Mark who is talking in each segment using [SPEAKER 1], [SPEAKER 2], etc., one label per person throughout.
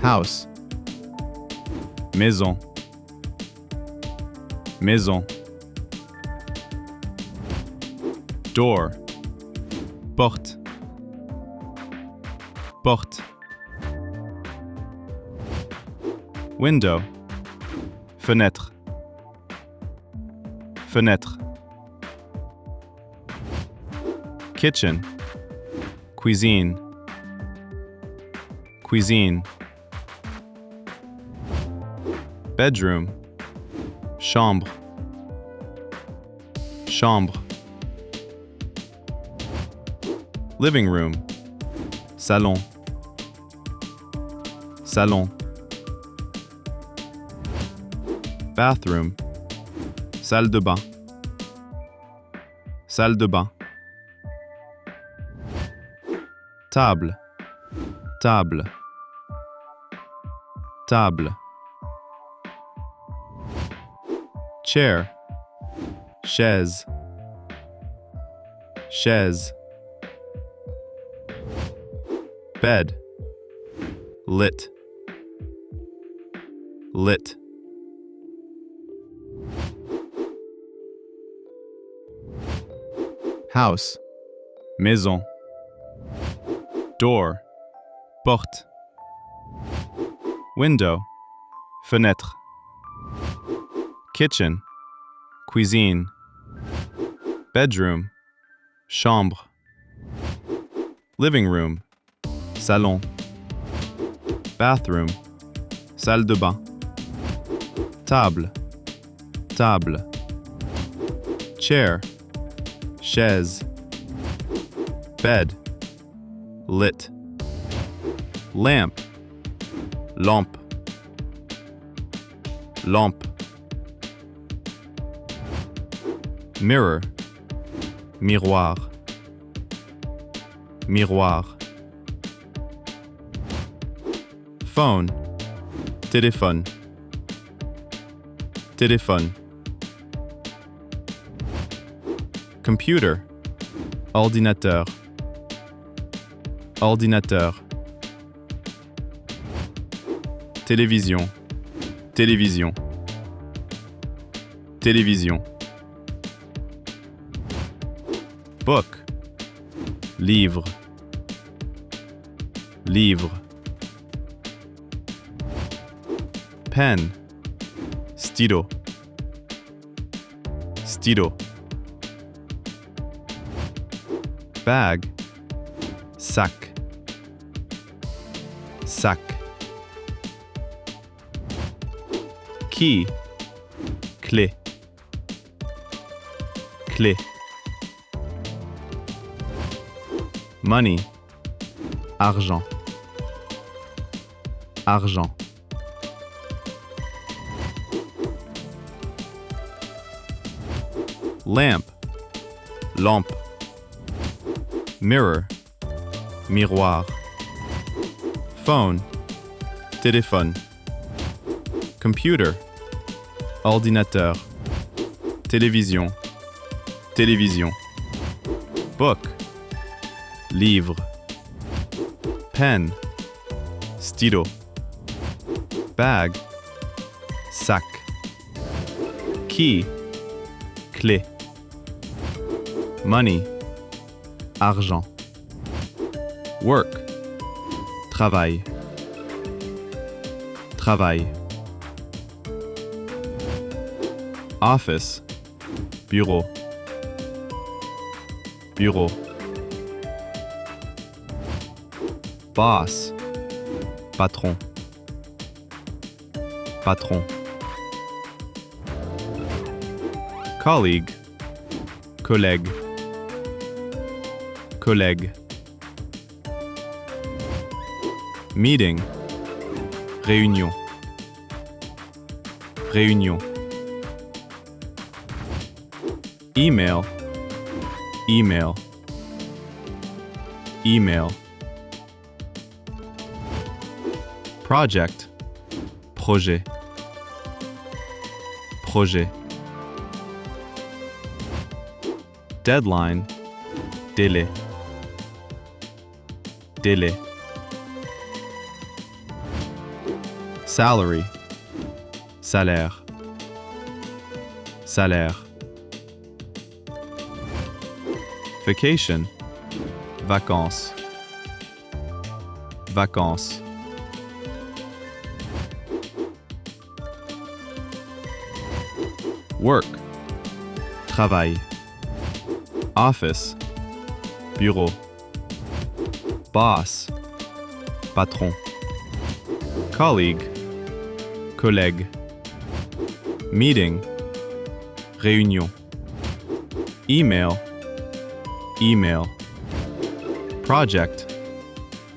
[SPEAKER 1] House. Maison. Maison. Door. Porte. Porte. Window. Fenêtre. Fenêtre. Kitchen. Cuisine. Cuisine. Bedroom. Chambre. Chambre. Living room. Salon. Salon. Bathroom. Salle de bain. Salle de bain. Table. Table. Table. Chair. Chaise. Chaise. Bed. Lit. Lit. House. Maison. Door. Porte. Window. Fenêtre. Kitchen. Cuisine. Bedroom. Chambre. Living room. Salon. Bathroom. Salle de bain. Table. Table. Chair. Chaise. Bed. Lit. Lamp. Lampe. Lampe. Mirror. Miroir. Miroir. Phone. Téléphone. Téléphone. Computer. Ordinateur. Ordinateur. Télévision. Télévision. Télévision. Book. Livre. Livre. Pen. Stylo. Stylo. Bag. Sac. Sac. Key. Clé. Clé. Money. Argent. Argent. Lamp. Lampe. Mirror. Miroir. Phone. Téléphone. Computer. Ordinateur. Télévision. Télévision. Book. Livre. Pen. Stylo. Bag. Sac. Key. Clé. Money. Argent. Work. Travail. Travail. Office. Bureau. Bureau. Boss. Patron. Patron. Colleague. Collègue. Collègue. Meeting. Réunion. Réunion. Email. Email. Email. Project. Projet. Projet. Deadline. Délai. Délai. salary, salaire, salaire. Vacation, vacances, vacances. Work, travail. Office, bureau. Boss, patron. Colleague, collègue. Meeting, réunion. Email, email. Project,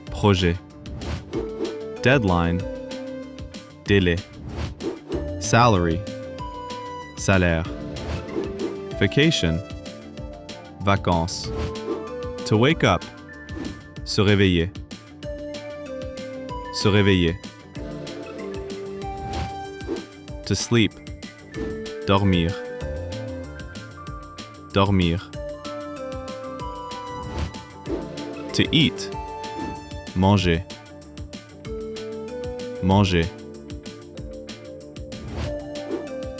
[SPEAKER 1] projet. Deadline, délai. Salary, salaire. Vacation, vacances. To wake up, se réveiller. Se réveiller. To sleep, dormir. Dormir. To eat, manger. Manger.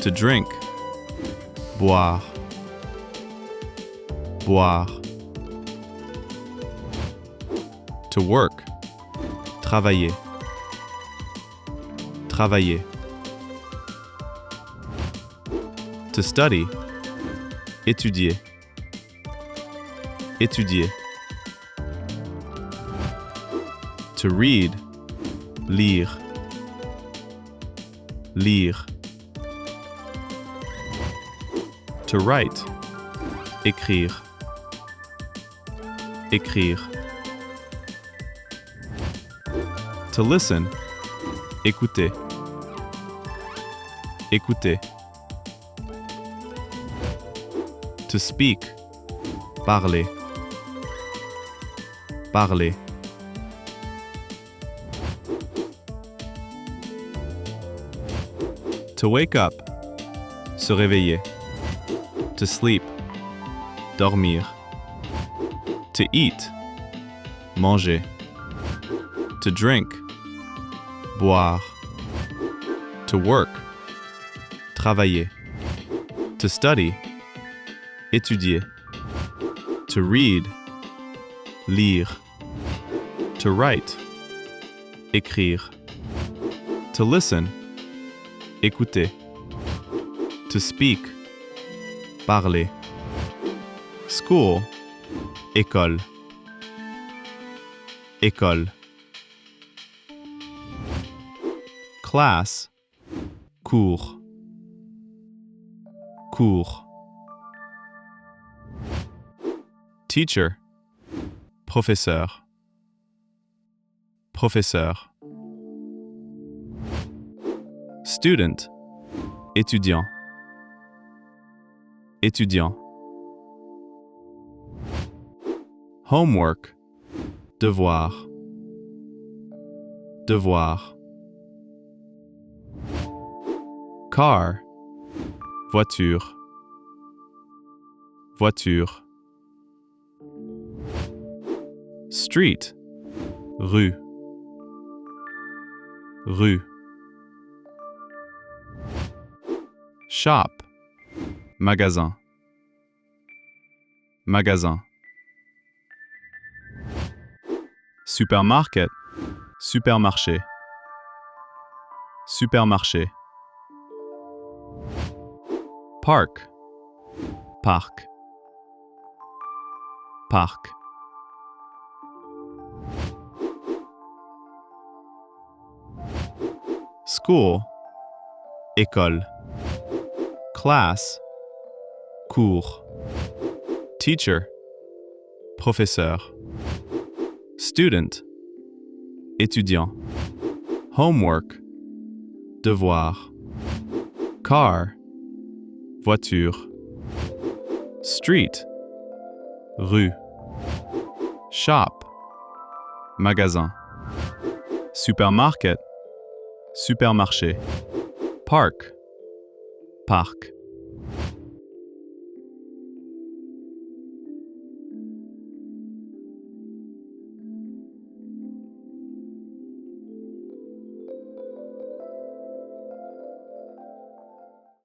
[SPEAKER 1] To drink, boire. Boire. To work, travailler. Travailler. To study, étudier. Étudier. To read, lire. Lire. To write, écrire. Écrire. To listen, écouter. Écouter. To speak, parler. Parler. To wake up, se réveiller. To sleep, dormir. To eat, manger. To drink, boire. To work, travailler. To study, étudier. To read, lire. To write, écrire. To listen, écouter. To speak, parler. School, école. École. Class, cours. Cours. Teacher, professeur. Professeur. Student, étudiant. Étudiant. Homework, devoir. Devoir. Car, voiture. Voiture. Street, rue. Rue. Shop, magasin. Magasin. Supermarket, supermarché. Supermarché. Park, parc. Parc. School, école. Class, cours. Teacher, professeur. Student, étudiant. Homework, devoir. Car, voiture. Street, rue. Shop, magasin. Supermarket, supermarché. Park, parc.